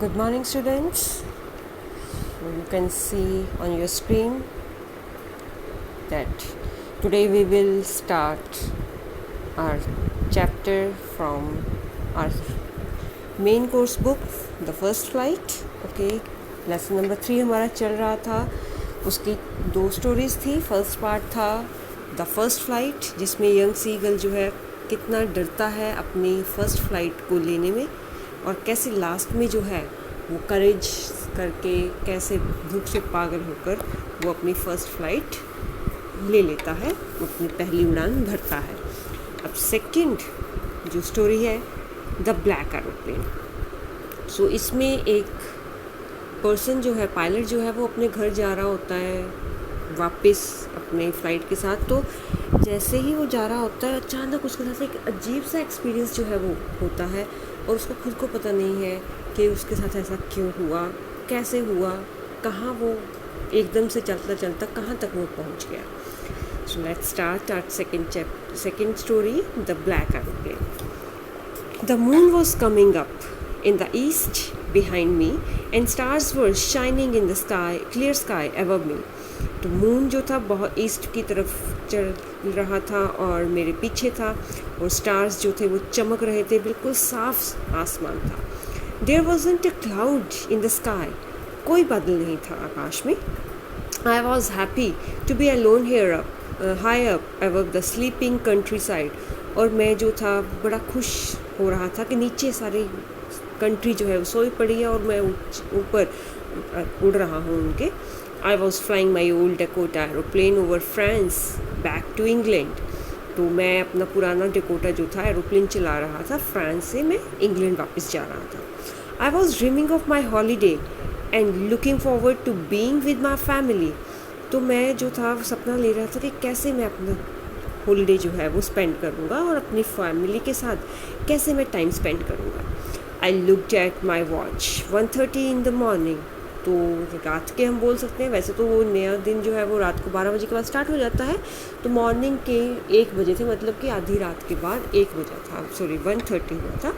Good morning, students. You can see on your screen that today we will start our chapter from our main course book, The First Flight. Okay, lesson number 3 हमारा चल रहा था. उसकी 2 stories थी. First part था the first flight, जिसमें young seagull जो है कितना डरता है अपनी फ़र्स्ट फ्लाइट को लेने में, और कैसे लास्ट में जो है वो करेज करके कैसे भूख से पागल होकर वो अपनी फ़र्स्ट फ्लाइट ले लेता है, अपनी पहली उड़ान भरता है. अब सेकंड जो स्टोरी है द ब्लैक एरोप्लेन. सो इसमें एक पर्सन जो है, पायलट जो है, वो अपने घर जा रहा होता है वापस अपने फ़्लाइट के साथ. तो जैसे ही वो जा रहा होता है अचानक उसके साथ एक अजीब सा एक्सपीरियंस जो है वो होता है, और उसको खुद को पता नहीं है कि उसके साथ ऐसा क्यों हुआ, कैसे हुआ, कहाँ वो एकदम से चलता चलता कहाँ तक वो पहुँच गया. So let's start our second story the black aeroplane. The moon was coming up in the east behind me and stars were shining in the sky, clear sky above me. तो मून जो था बहुत east की तरफ चल रहा था और मेरे पीछे था, और स्टार्स जो थे वो चमक रहे थे, बिल्कुल साफ आसमान था. There wasn't a cloud in the sky. कोई बादल नहीं था आकाश में. I was happy to be alone here high up above the sleeping countryside. और मैं जो था बड़ा खुश हो रहा था कि नीचे सारी कंट्री जो है वो सोई पड़ी है और मैं ऊपर उड़ रहा हूँ उनके. I was flying my old Dakota aeroplane over France back to England. तो मैं अपना पुराना डेकोटा जो था एरोप्लेन चला रहा था, फ्रांस से मैं इंग्लैंड वापस जा रहा था. I was dreaming of my holiday and looking forward to being with my family. तो मैं जो था सपना ले रहा था कि कैसे मैं अपना हॉलीडे जो है वो स्पेंड करूँगा और अपनी फैमिली के साथ कैसे मैं टाइम स्पेंड करूँगा. I looked at my watch 1:30 in the morning. तो रात के हम बोल सकते हैं, वैसे तो वो नया दिन जो है वो रात को 12 बजे के बाद स्टार्ट हो जाता है, तो मॉर्निंग के 1 बजे थे, मतलब कि आधी रात के बाद 1 बजा था, 1:30 हुआ था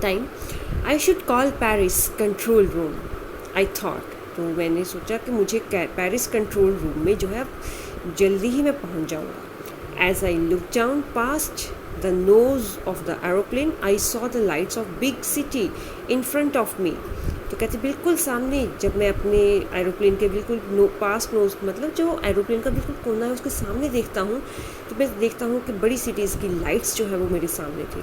time. I should call Paris control room I thought. तो मैंने सोचा कि मुझे पेरिस कंट्रोल रूम में जो है जल्दी ही मैं पहुंच जाऊंगा. As I look down past the nose of the aeroplane I saw the lights of big city in front of me. तो कहते बिल्कुल सामने, जब मैं अपने एरोप्लेन के बिल्कुल पास नोज, मतलब जो एरोप्लेन का बिल्कुल कोना है उसके सामने देखता हूँ, तो मैं देखता हूँ कि बड़ी सिटीज़ की लाइट्स जो है वो मेरे सामने थी.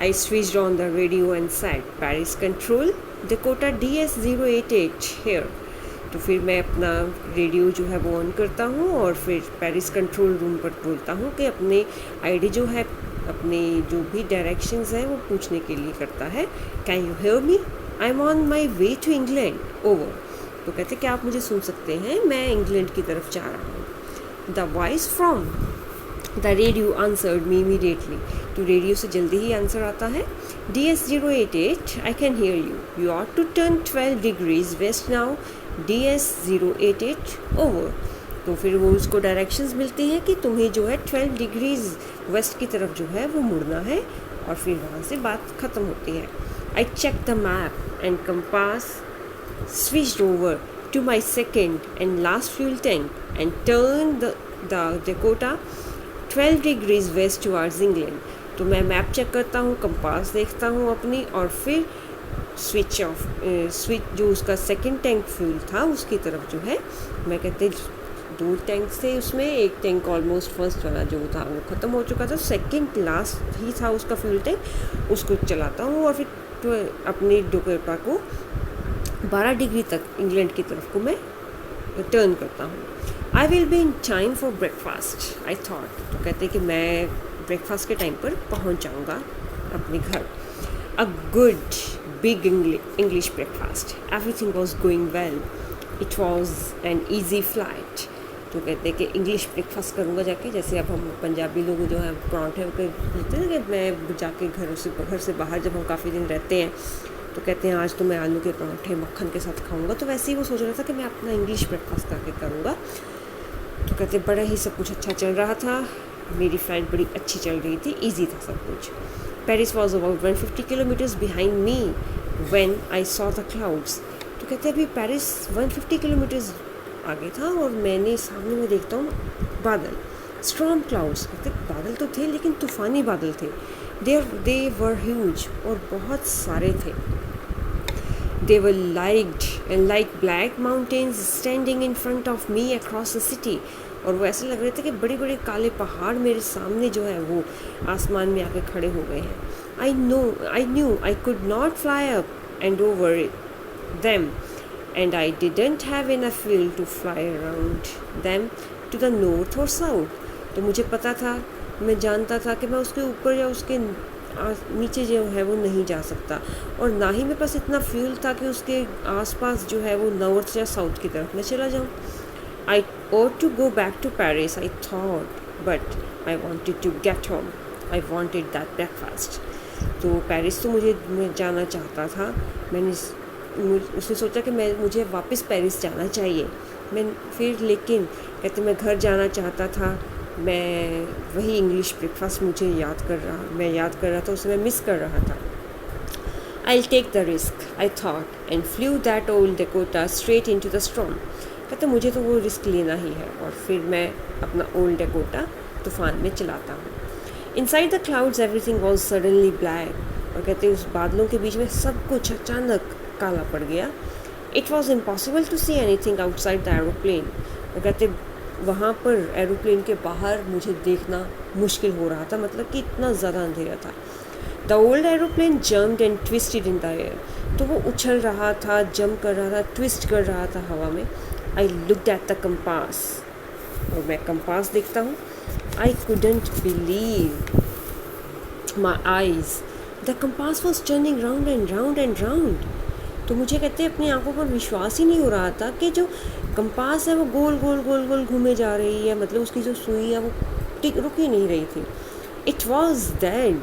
I switched on the radio and said Paris control Dakota DS-088 here. तो फिर मैं अपना रेडियो जो है वो ऑन करता हूँ और फिर पेरिस कंट्रोल रूम पर बोलता हूँ कि अपने आईडी जो है, अपने जो भी डायरेक्शंस हैं वो पूछने के लिए करता है. Can you hear me? I am on my way to England over. तो कहते कि आप मुझे सुन सकते हैं, मैं इंग्लैंड की तरफ जा रहा हूँ. The voice from the radio answered me immediately. तो रेडियो से जल्दी ही आंसर आता है. DS-088 I can hear you. You are to turn 12 degrees west now. DS-088 over. तो फिर वो उसको डायरेक्शंस मिलती हैं कि तुम्हें जो है 12 डिग्रीज वेस्ट की तरफ जो है वो मुड़ना है, और फिर वहाँ से बात ख़त्म होती है. I checked the map and compass, switched over to my second and last fuel tank and turned the Dakota 12 degrees west towards England. तो मैं मैप चेक करता हूँ, कंपास देखता हूँ अपनी, और फिर स्विच जो उसका सेकंड टैंक फ्यूल था उसकी तरफ जो है, मैं कहते 2 टैंक थे उसमें, एक टैंक ऑलमोस्ट फर्स्ट वाला जो था वो ख़त्म हो चुका था, सेकंड लास्ट ही था उसका फ्यूल टैंक, उसको चलाता हूँ और फिर तो अपनी डोकोटा को 12 डिग्री तक इंग्लैंड की तरफ को मैं टर्न करता हूँ. I will be in time for breakfast I thought. तो कहते कि मैं ब्रेकफास्ट के टाइम पर पहुँच जाऊँगा अपने घर. A good big English breakfast. Everything was going well. It was an easy flight. तो कहते हैं कि इंग्लिश ब्रेकफास्ट करूँगा जाके, जैसे अब हम पंजाबी लोग जो है पराठे बोलते हैं कि मैं जाके घर से बाहर जब हम काफ़ी दिन रहते हैं तो कहते हैं आज तो मैं आलू के पराठे मक्खन के साथ खाऊंगा. तो वैसे ही वो सोच रहा था कि मैं अपना इंग्लिश ब्रेकफास्ट करके करूँगा. तो कहते बड़ा ही सब कुछ अच्छा चल रहा था, मेरी फ्लाइट बड़ी अच्छी चल रही थी, ईजी था सब कुछ. Paris was about 150 kilometres behind me when I saw the clouds. तो कहते अभी पेरिस 150 किलोमीटर्स आगे था और मैंने सामने में देखता हूँ बादल, स्ट्रॉम क्लाउड्स। कहते बादल तो थे लेकिन तूफ़ानी बादल थे। दे वर ह्यूज, और बहुत सारे थे। They were like black mountains standing in front of me across the city. और वो ऐसे लग रहे थे कि बड़े बड़े काले पहाड़ मेरे सामने जो है वो आसमान में आके खड़े हो गए हैं। I knew I could not fly up and over them, and I didn't have enough fuel to fly around them to the north or south. तो मुझे पता था, मैं जानता था कि मैं उसके ऊपर या उसके नीचे जो है वो नहीं जा सकता, और ना ही मेरे पास इतना फ्यूल था कि उसके आसपास जो है वो नॉर्थ या साउथ की तरफ मैं चला जाऊँ। I ought to go back to Paris, I thought, but I wanted to get home. I wanted that breakfast. तो पेरिस तो मैं जाना चाहता था। उसने सोचा कि मुझे वापस पेरिस जाना चाहिए। लेकिन कहते मैं घर जाना चाहता था। मैं वही इंग्लिश ब्रेकफास्ट मैं याद कर रहा था, उसे मैं मिस कर रहा था। I'll take the risk, I thought, and flew that old Dakota straight into the storm. कहते मुझे तो वो रिस्क लेना ही है, और फिर मैं अपना ओल्ड डेकोटा तूफ़ान में चलाता हूँ। Inside the clouds everything was suddenly black. और कहते उस बादलों के बीच में सब कुछ अचानक काला पड़ गया। It was impossible to see anything outside the aeroplane. और कहते वहाँ पर एरोप्लेन के बाहर मुझे देखना मुश्किल हो रहा था, मतलब कि इतना ज़्यादा अंधेरा था। The old aeroplane jumped and twisted in the air. तो वो उछल रहा था, जंप कर रहा था, ट्विस्ट कर रहा था हवा में। I looked at the compass, और मैं कंपास देखता हूँ। I couldn't believe my eyes, the compass was turning round and round and round. तो मुझे कहते अपनी आंखों पर विश्वास ही नहीं हो रहा था कि जो कंपास है वो गोल गोल गोल गोल घूमे जा रही है, मतलब उसकी जो सुई है वो रुक ही नहीं रही थी। It was dead.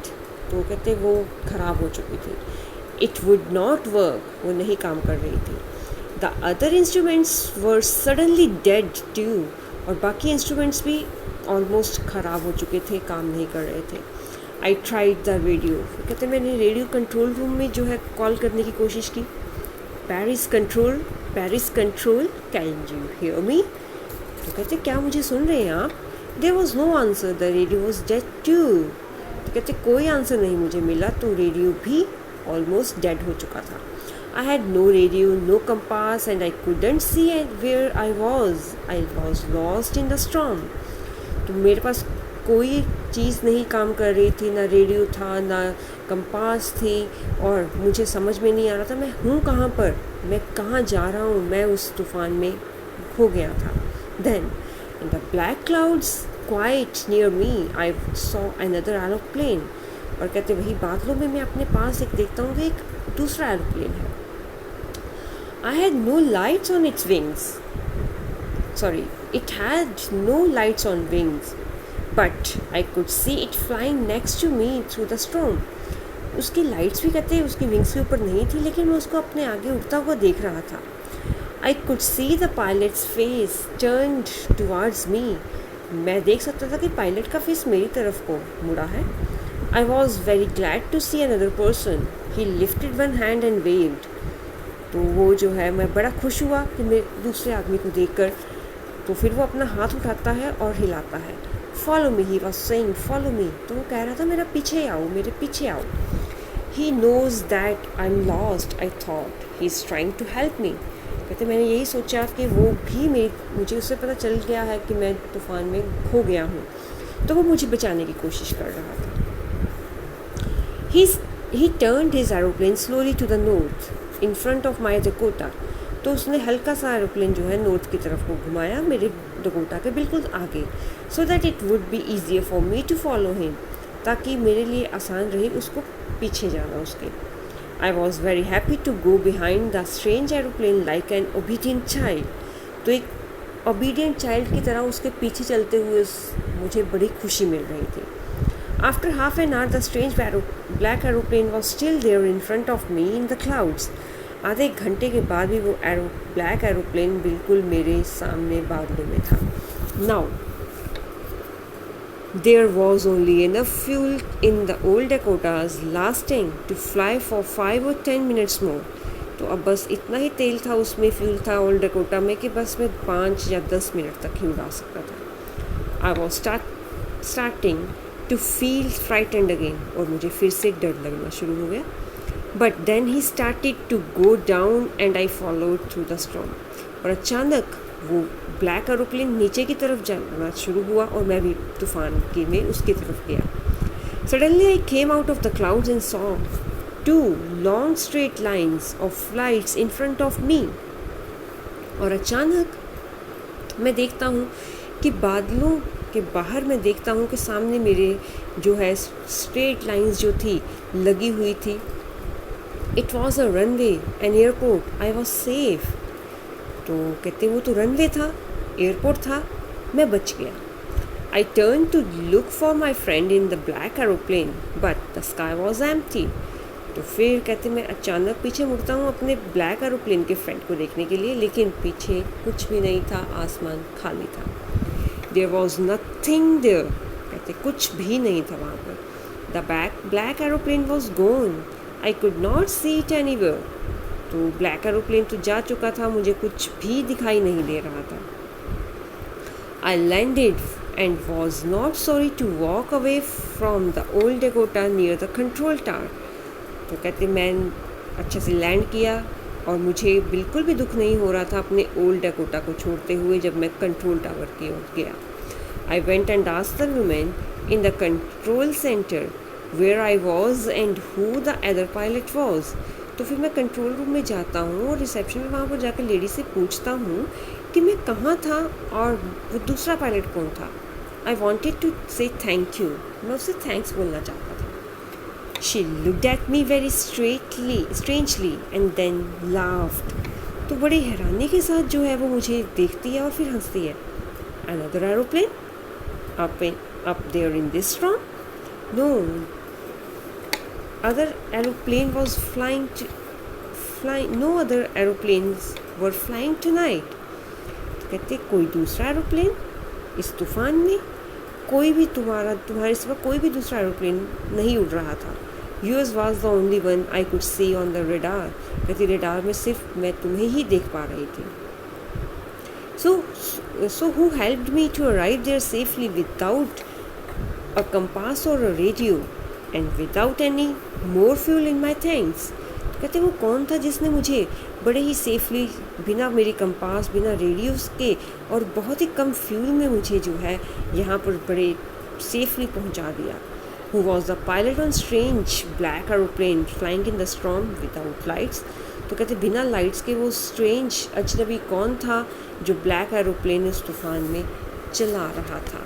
तो कहते वो ख़राब हो चुकी थी। इट वुड नॉट वर्क, वो नहीं काम कर रही थी। The other instruments were suddenly dead too, और बाकी इंस्ट्रूमेंट्स भी ऑलमोस्ट ख़राब हो चुके थे, काम नहीं कर रहे थे। I tried the radio. कहते मैंने रेडियो कंट्रोल रूम में जो है कॉल करने की कोशिश की। Paris control, can you hear me? तो कहते क्या मुझे सुन रहे हैं आप? There was no answer, the radio was dead too. तो कहते कोई आंसर नहीं मुझे मिला, तो रेडियो भी ऑलमोस्ट डेड हो चुका था। I had no radio, no compass, and I couldn't see where I was. I was lost in the storm. तो मेरे पास कोई चीज़ नहीं काम कर रही थी, ना रेडियो था, ना कंपास थी, और मुझे समझ में नहीं आ रहा था मैं हूँ कहाँ पर, मैं कहाँ जा रहा हूँ। मैं उस तूफ़ान में खो गया था। Then in the black clouds quite near me I saw another aeroplane. और कहते वही बादलों में मैं अपने पास एक देखता हूँ कि एक दूसरा एरोप्लेन है। I had no lights on its wings, sorry, it had no lights on wings, but I could see it flying next to me through the storm. उसकी लाइट्स भी कहते हैं उसकी विंग्स के ऊपर नहीं थी, लेकिन मैं उसको अपने आगे उड़ता हुआ देख रहा था। I could see the pilots face turned towards me. मैं देख सकता था कि पायलट का फेस मेरी तरफ को मुड़ा है। I was very glad to see another person, he lifted one hand and waved. तो वो जो है मैं बड़ा खुश हुआ कि मैं दूसरे आदमी को देखकर। तो फिर वो अपना हाथ उठाता है और हिलाता है। Follow me, he was saying follow me. तो वो कह रहा था मेरा पीछे आओ, मेरे पीछे आओ। He knows that I am lost, I thought he is trying to help me. कहते मैंने यही सोचा कि वो भी मुझे उससे पता चल गया है कि मैं तूफ़ान में खो गया हूँ, तो वो मुझे बचाने की कोशिश कर रहा था। He turned his aeroplane slowly to the north in front of my Dakota. तो उसने हल्का सा एरोप्लेन जो है नॉर्थ की तरफ को घुमाया, मेरे डकोटा के बिल्कुल आगे, so that it would be easier for me to follow him, ताकि मेरे लिए आसान रहे उसको पीछे जाना उसके। I was very happy to go behind the strange aeroplane like an obedient child. तो एक ओबीडियंट चाइल्ड की तरह उसके पीछे चलते हुए मुझे बड़ी खुशी मिल रही थी। After half an hour the strange black aeroplane was still there in front of me in the clouds. आधे घंटे के बाद भी वो ब्लैक एरोप्लेन बिल्कुल मेरे सामने बादलों में था। Now There was only enough fuel in the old Dakotas lasting to fly for 5 or 10 minutes more. तो अब बस इतना ही तेल था, उसमें फ्यूल था ओल्ड डकोटा में कि बस मैं 5 या 10 मिनट तक ही उड़ा सकता था. I was starting to feel frightened again, और मुझे फिर से डर लगना शुरू हो गया. But then he started to go down and I followed through the storm. और अचानक वो ब्लैक एरोप्लेन नीचे की तरफ जाना शुरू हुआ और मैं भी तूफान के में उसकी तरफ गया. Suddenly I came out of the clouds and saw 2 long straight lines of lights in front of me. और अचानक मैं देखता हूँ कि बादलों के बाहर मैं देखता हूँ कि सामने मेरे जो है स्ट्रेट लाइंस जो थी लगी हुई थी. It was a runway an airport. I was safe. तो कहते वो तो रनवे था, एयरपोर्ट था, मैं बच गया. I turn to look for my friend in the black aeroplane but the sky was empty. तो फिर कहते मैं अचानक पीछे मुड़ता हूँ अपने ब्लैक एरोप्लेन के फ्रेंड को देखने के लिए, लेकिन पीछे कुछ भी नहीं था, आसमान खाली था. There was nothing there. कहते कुछ भी नहीं था वहाँ पर. The black aeroplane was gone. I could not see it anywhere. तो ब्लैक एरोप्लेन तो जा चुका था, मुझे कुछ भी दिखाई नहीं दे रहा था. I landed and was not sorry to walk away from the old Dakota near the control tower. तो कहते मैं अच्छे से लैंड किया और मुझे बिल्कुल भी दुख नहीं हो रहा था अपने ओल्ड डकोटा को छोड़ते हुए जब मैं कंट्रोल टावर की ओर गया. I went and asked the women in the control centre where I was and who the other pilot was. तो फिर मैं कंट्रोल रूम में जाता हूँ और रिसेप्शन में वहाँ पर जाकर लेडी से पूछता हूँ कि मैं कहाँ था और वो दूसरा पायलट कौन था. आई वॉन्टेड टू से थैंक यू. मैं उससे थैंक्स बोलना चाहता था. She looked at me very strangely and then laughed. तो बड़ी हैरानी के साथ जो है वो मुझे देखती है और फिर हंसती है. Another aeroplane? Up there in this storm? No. Other aeroplane was flying. No other aeroplanes were flying tonight. तो कहते कोई दूसरा एरोप्लेन इस तूफान में, कोई भी तुम्हारे सिवा कोई भी दूसरा एरोप्लेन नहीं उड़ रहा था. Yours was the only one I could see on the radar. कहती रेडार में सिर्फ मैं तुम्हें ही देख पा रही थी. So who helped me to arrive there safely without a compass or a radio and without any more fuel in my tanks? कहते वो कौन था जिसने मुझे बड़े ही सेफली बिना मेरी कंपास, बिना रेडियोस के और बहुत ही कम फ्यूल में मुझे जो है यहाँ पर बड़े सेफली पहुँचा दिया. Who was the pilot on strange black aeroplane flying in the storm without lights? तो कहते बिना लाइट्स के वो स्ट्रेंज अजनबी कौन था जो ब्लैक एरोप्लेन इस तूफान में चला रहा था.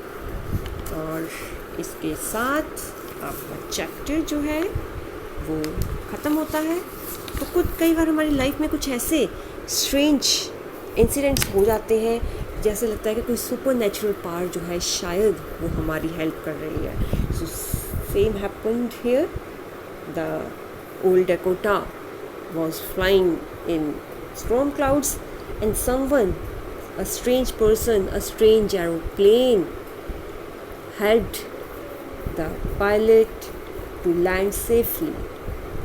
और इसके साथ आपका चैप्टर जो है वो ख़त्म होता है. तो कुछ कई बार हमारी लाइफ में कुछ ऐसे स्ट्रेंज इंसिडेंट्स हो जाते हैं जैसे लगता है कि कोई सुपर नेचुरल पावर जो है शायद वो हमारी हेल्प कर रही है. Same happened here. The old Dakota was flying in storm clouds and someone, a strange person, a strange aeroplane helped the pilot to land safely.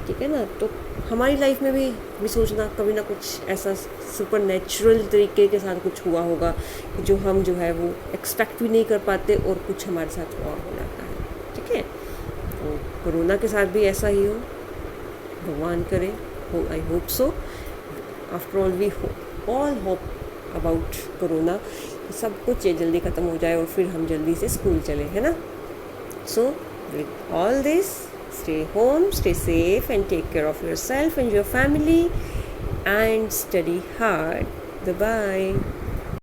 ठीक है ना. तो हमारी लाइफ में भी सोचना कभी ना कुछ ऐसा सुपर नेचुरल तरीके के साथ कुछ हुआ होगा जो हम जो है वो एक्सपेक्ट भी नहीं कर पाते और कुछ हमारे साथ और हो जाता है. ठीक है. तो कोरोना के साथ भी ऐसा ही हो, भगवान करे. I hope so. After all we all hope about corona, सब कुछ ये जल्दी ख़त्म हो जाए और फिर हम जल्दी से स्कूल चले, है ना. So with all this, stay home, stay safe and take care of yourself and your family and study hard. Bye-bye.